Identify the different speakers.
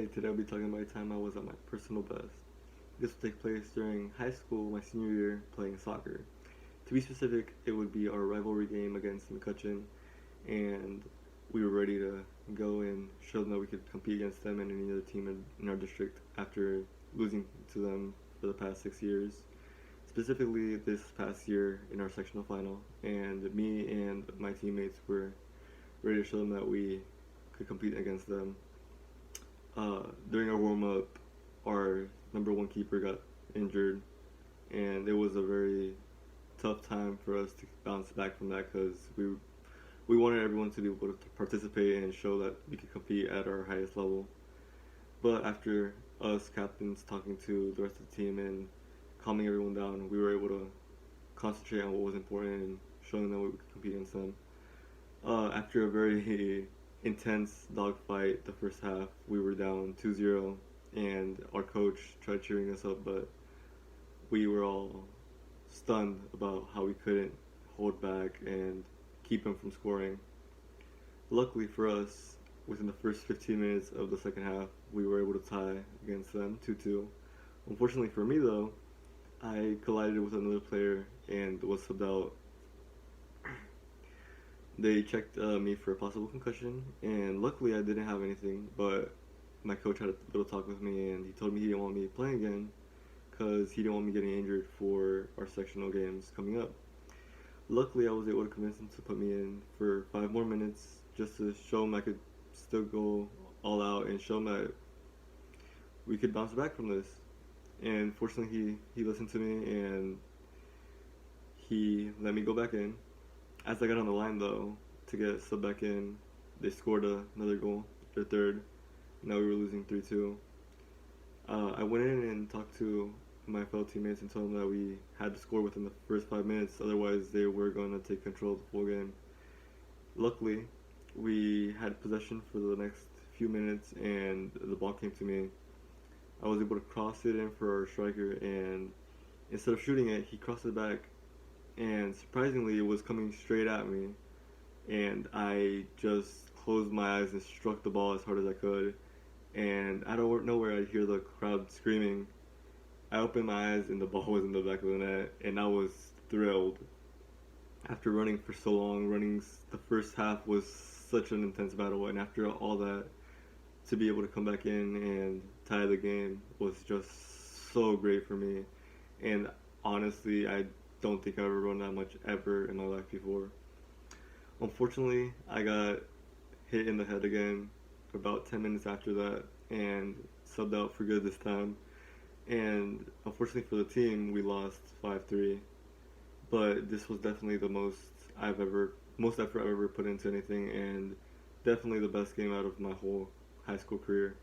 Speaker 1: Today I'll be talking about the time I was at my personal best. This will take place during high school, my senior year, playing soccer. To be specific, it would be our rivalry game against McCutcheon, and we were ready to go and show them that we could compete against them and any other team in our district after losing to them for the past 6 years. Specifically, this past year in our sectional final, and me and my teammates were ready to show them that we could compete against them. During our warm up, our number one keeper got injured, and it was a very tough time for us to bounce back from that because we wanted everyone to be able to participate and show that we could compete at our highest level. But after us captains talking to the rest of the team and calming everyone down, we were able to concentrate on what was important and showing them we could compete against them. After a very intense dogfight the first half, we were down 2-0, and our coach tried cheering us up, but we were all stunned about how we couldn't hold back and keep them from scoring. Luckily for us, within the first 15 minutes of the second half, we were able to tie against them 2-2. Unfortunately for me, though, I collided with another player and was subbed out. They checked me for a possible concussion, and luckily I didn't have anything, but my coach had a little talk with me, and he told me he didn't want me playing again because he didn't want me getting injured for our sectional games coming up. Luckily, I was able to convince him to put me in for 5 more minutes just to show him I could still go all out and show him that we could bounce back from this. And fortunately, he listened to me and he let me go back in. As I got on the line, though, to get subbed back in, they scored another goal, their third. Now we were losing 3-2. I went in and talked to my fellow teammates and told them that we had to score within the first 5 minutes, otherwise they were going to take control of the full game. Luckily, we had possession for the next few minutes and the ball came to me. I was able to cross it in for our striker, and instead of shooting it, he crossed it back, and surprisingly it was coming straight at me, and I just closed my eyes and struck the ball as hard as I could, and out of nowhere I hear the crowd screaming. I opened my eyes and the ball was in the back of the net, and I was thrilled. After running for so long, the first half was such an intense battle, and after all that, to be able to come back in and tie the game was just so great for me. And honestly, I don't think I've ever run that much ever in my life before. Unfortunately, I got hit in the head again about 10 minutes after that and subbed out for good this time. And unfortunately for the team, we lost 5-3. But this was definitely the most effort I've ever put into anything, and definitely the best game out of my whole high school career.